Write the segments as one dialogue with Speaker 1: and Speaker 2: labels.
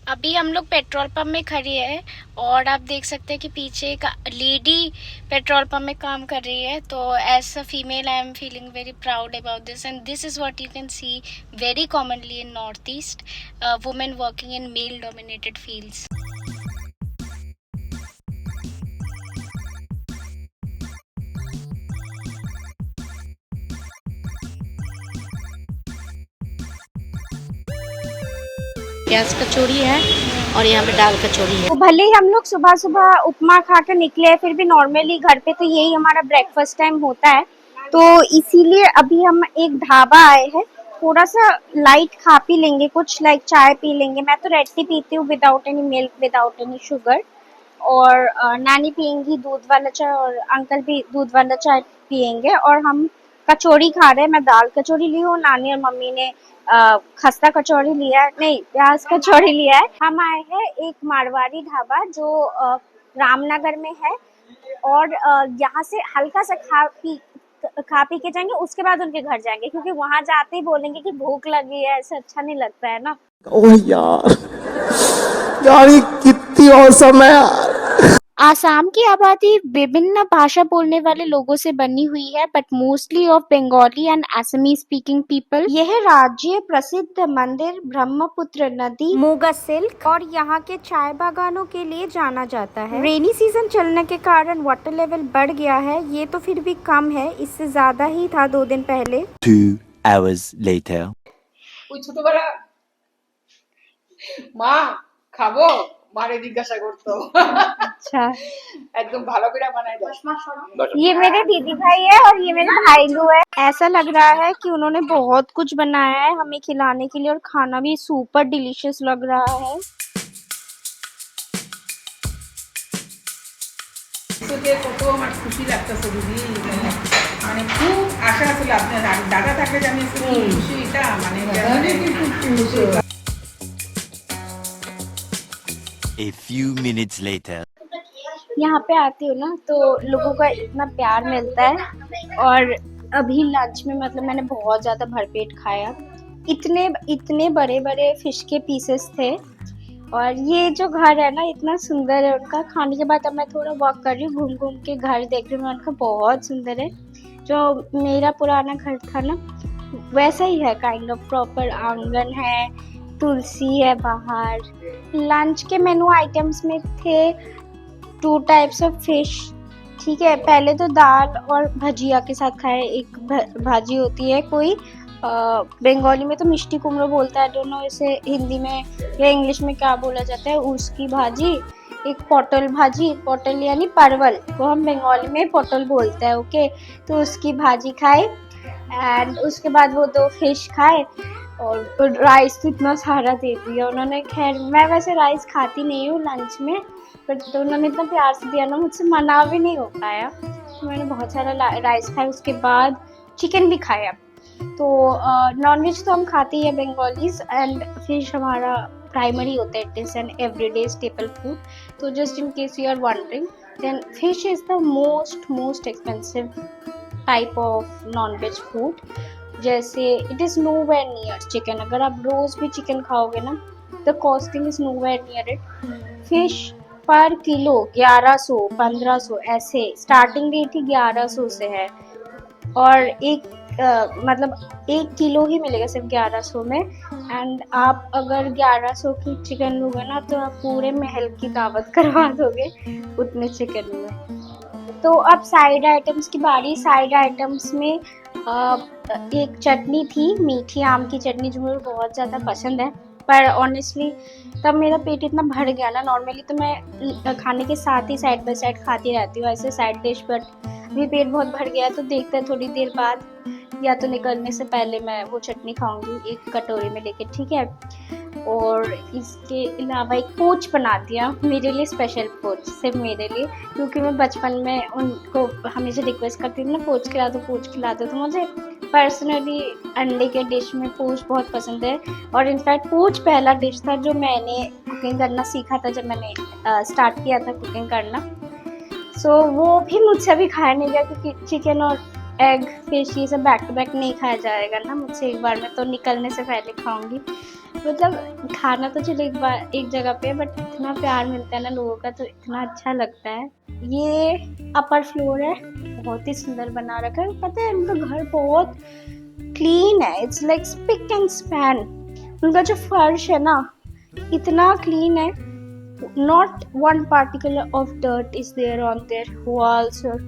Speaker 1: अभी हम लोग पेट्रोल पंप में खड़े हैं और आप देख सकते हैं कि पीछे एक लेडी पेट्रोल पंप में काम कर रही है। तो as a female I am feeling very proud about this and this is what you can see very commonly in North East, women working in male dominated fields.
Speaker 2: प्याज कचौड़ी है और यहाँ पे दाल कचौड़ी है।
Speaker 3: तो भले ही हम लोग सुबह सुबह उपमा खा कर निकले, फिर भी नॉर्मली घर पे तो यही हमारा ब्रेकफास्ट टाइम होता है। तो इसीलिए अभी हम एक ढाबा आए हैं, थोड़ा सा लाइट खा पी लेंगे, कुछ लाइक चाय पी लेंगे। मैं तो रेड टी पीती हूँ without any milk, without any sugar. और नानी पियेंगी दूध वाला चाय और अंकल भी दूध वाला चाय पियेंगे। और हम कचौड़ी खा रहे हैं। मैं दाल कचौड़ी ली हूँ, नानी और मम्मी ने खस्ता कचौड़ी लिया है, नहीं प्याज कचौड़ी लिया है। हम आए हैं एक मारवाड़ी ढाबा जो रामनगर में है। और यहाँ से हल्का सा खा पी के जाएंगे, उसके बाद उनके घर जाएंगे, क्योंकि वहां जाते ही बोलेंगे कि भूख लगी है, ऐसे अच्छा नहीं लगता है ना।
Speaker 4: ओह यार, यार ये कितनी औसम है यार।
Speaker 1: आसाम की आबादी विभिन्न भाषा बोलने वाले लोगों से बनी हुई है, but mostly of Bengali and Assamese speaking people.
Speaker 3: यह राज्य प्रसिद्ध मंदिर ब्रह्मपुत्र नदी, मोगा सिल्क और यहाँ के चाय बागानों के लिए जाना जाता है। रेनी सीजन चलने के कारण वाटर लेवल बढ़ गया है, ये तो फिर भी कम है, इससे ज्यादा ही था 2 दिन पहले।
Speaker 5: 2 hours later.
Speaker 6: ওই ছোটবেলা মা খাবো মারে জিজ্ঞাসা করতো।
Speaker 3: अच्छा,
Speaker 6: একদম ভালো করে বানায় দাও।
Speaker 3: ये मेरे दीदी भाई है और ये मेरे भाईलू है। ऐसा लग रहा है कि उन्होंने बहुत कुछ बनाया है हमें खिलाने के लिए, और खाना भी सुपर डिलीशियस लग रहा है।
Speaker 6: শুতে কত আমার খুশি লাগতেছে দিদি, মানে খুব আশা ছিল আপনার দাদা থাকলে যে আমি একটু খুশি হইতাম, মানে
Speaker 5: A few minutes later.
Speaker 3: यहाँ पे आती हूँ ना तो लोगों का इतना प्यार मिलता है। और अभी लंच में मतलब मैंने बहुत ज़्यादा भरपेट खाया, इतने इतने बड़े बड़े फिश के पीसेस थे। और ये जो घर है ना इतना सुंदर है उनका। खाने के बाद अब मैं थोड़ा वॉक कर रही हूँ, घूम घूम के घर देख रही हूँ उनका, बहुत सुंदर है। जो मेरा पुराना घर था ना वैसा ही है, काइंड ऑफ प्रॉपर आंगन है, तुलसी है बाहर। लंच के मेनू आइटम्स में थे 2 टाइप्स ऑफ फिश, ठीक है। पहले तो दाल और भजिया के साथ खाए। एक भाजी होती है कोई, बंगाली में तो मिष्टी कुमड़ो बोलता है, दोनों इसे हिंदी में या इंग्लिश में क्या बोला जाता है, उसकी भाजी। एक पोटल भाजी, पोटल यानी परवल, वो हम बंगाली में पोटल बोलते हैं, ओके। तो उसकी भाजी खाए एंड उसके बाद वो 2 फिश खाए। और राइस तो इतना सारा दे दिया उन्होंने। खैर मैं वैसे राइस खाती नहीं हूँ लंच में, बट तो उन्होंने इतना प्यार से दिया ना, मुझसे मना भी नहीं हो पाया। तो मैंने बहुत सारा राइस खाया। उसके बाद चिकन भी खाया। तो नॉनवेज तो हम खाते ही है बंगालीज, एंड फिश हमारा प्राइमरी होता है, it is an everyday staple food. तो just in case you are wondering, then fish is the most expensive type of nonveg food. जैसे it is nowhere near chicken. अगर आप रोज़ भी चिकन खाओगे ना, the costing is nowhere near it. Fish per kilo 1100 1500 ऐसे starting rate ही 1100 से है। और मतलब 1 किलो ही मिलेगा सिर्फ 1100 में। एंड आप अगर 1100 की चिकन लोगे ना तो आप पूरे महल की दावत करवा दोगे उतने चिकन में। तो अब साइड आइटम्स की बारी। साइड आइटम्स में एक चटनी थी, मीठी आम की चटनी, जो मुझे बहुत ज़्यादा पसंद है। पर ऑनेस्टली तब मेरा पेट इतना भर गया ना, नॉर्मली तो मैं खाने के साथ ही साइड बाय साइड खाती रहती हूँ ऐसे साइड डिश, बट अभी पेट बहुत भर गया तो देखते हैं थोड़ी देर बाद या तो निकलने से पहले मैं वो चटनी खाऊंगी एक कटोरी में लेके, ठीक है। और इसके अलावा एक पोच बना दिया मेरे लिए, स्पेशल पोच सिर्फ मेरे लिए, क्योंकि मैं बचपन में उनको हमेशा रिक्वेस्ट करती थी ना पोच खिला दो पोच खिला दो। तो मुझे पर्सनली अंडे के डिश में पोच बहुत पसंद है। और इनफैक्ट पोच पहला डिश था जो मैंने कुकिंग करना सीखा था जब मैंने स्टार्ट किया था कुकिंग करना। सो वो भी मुझसे अभी खाया नहीं गया, क्योंकि चिकन और एग फिश ये सब बैक टू बैक नहीं खाया जाएगा ना मुझसे एक बार में, तो निकलने से पहले खाऊंगी। मतलब खाना तो चलो एक जगह पे, बट इतना प्यार मिलता है ना लोगों का, तो इतना अच्छा लगता है। ये अपर फ्लोर है, बहुत ही सुंदर बना रखा है। पता है उनका घर बहुत क्लीन है, it's like spick and span. उनका जो फर्श है ना इतना क्लीन है, not one particle of dirt is there on their walls or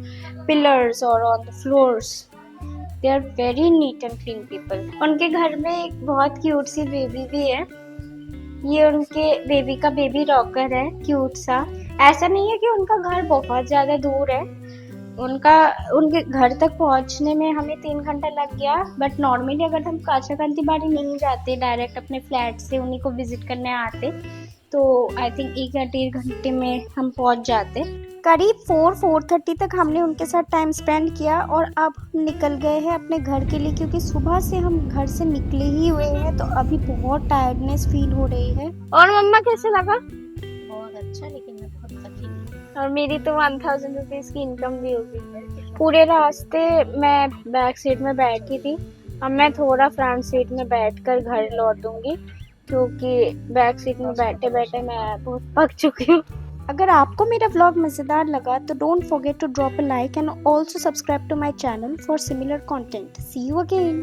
Speaker 3: pillars or on the floors. They are very neat and clean people. उनके घर में एक बहुत क्यूट सी बेबी भी है। ये उनके बेबी का बेबी रॉकर है, क्यूट सा। ऐसा नहीं है कि उनका घर बहुत ज़्यादा दूर है, उनके घर तक पहुंचने में हमें 3 घंटा लग गया। बट नॉर्मली अगर हम काछाकांति बाड़ी नहीं जाते, डायरेक्ट अपने फ्लैट से उन्हीं को विजिट करने आते, तो आई थिंक 1 या 1.5 घंटे में हम पहुंच जाते। करीब 4:30 तक हमने उनके साथ टाइम स्पेंड किया और अब हम निकल गए हैं अपने घर के लिए, क्योंकि सुबह से हम घर से निकले ही हुए हैं, तो अभी बहुत टायर्डनेस फील हो रही है। और मम्मा कैसे लगा?
Speaker 2: बहुत अच्छा, लेकिन मैं बहुत थकी हूँ।
Speaker 3: और मेरी तो 1000 रुपीज़ की इनकम भी हो गई है। पूरे रास्ते मैं बैक सीट में बैठी थी, अब मैं थोड़ा फ्रंट सीट में बैठकर घर लौट दूंगी, क्योंकि बैक सीट में बैठे बैठे मैं बहुत पक चुकी हूँ। अगर आपको मेरा व्लॉग मज़ेदार लगा तो don't forget to drop a like and also subscribe to my channel for similar content. See you again.